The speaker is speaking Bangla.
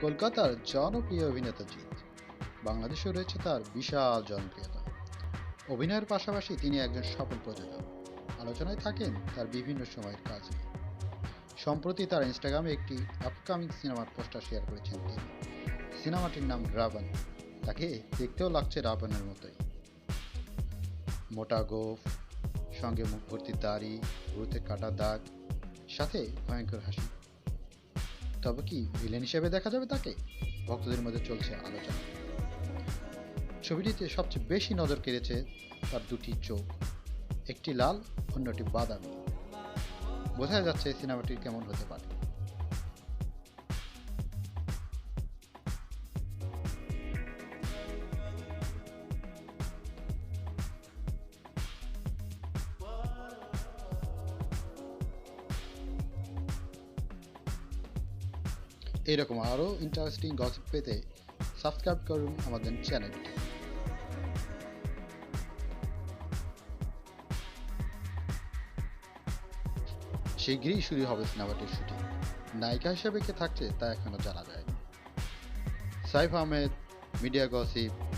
কলকাতার জনপ্রিয় অভিনেতা জিৎ। বাংলাদেশেও রয়েছে তার বিশাল জনপ্রিয়তা। অভিনয়ের পাশাপাশি তিনি একজন সফল প্রযোজক। আলোচনায় থাকেন তার বিভিন্ন সময়ের কাজ নিয়ে। সম্প্রতি তার ইনস্টাগ্রামে একটি আপকামিং সিনেমার পোস্টার শেয়ার করেছেন তিনি। সিনেমাটির নাম রাবণ। তাকে দেখতেও লাগছে রাবণের মতোই। মোটা গোঁফ, সঙ্গে মুখ ভর্তি দাড়ি, ভুরুতে কাটা দাগ, সাথে ভয়ঙ্কর হাসি। তবে কি ভিলেন হিসেবে দেখা যাবে তাকে? ভক্তদের মধ্যে চলছে আলোচনা। ছবিটিতে সবচেয়ে বেশি নজর কেড়েছে তার দুটি চোখ, একটি লাল, অন্যটি বাদামি। বোঝা যাচ্ছে সিনেমাটি কেমন হতে পারে। এরকম আরও ইন্টারেস্টিং গসিপ পেতে সাবস্ক্রাইব করুন আমাদের চ্যানেলটি। শীঘ্রই শুরু হবে সিনেমাটির শুটিং। নায়িকা হিসেবে কে থাকছে তা এখনো জানা যায়নি। Saif Ahmed, media gossip.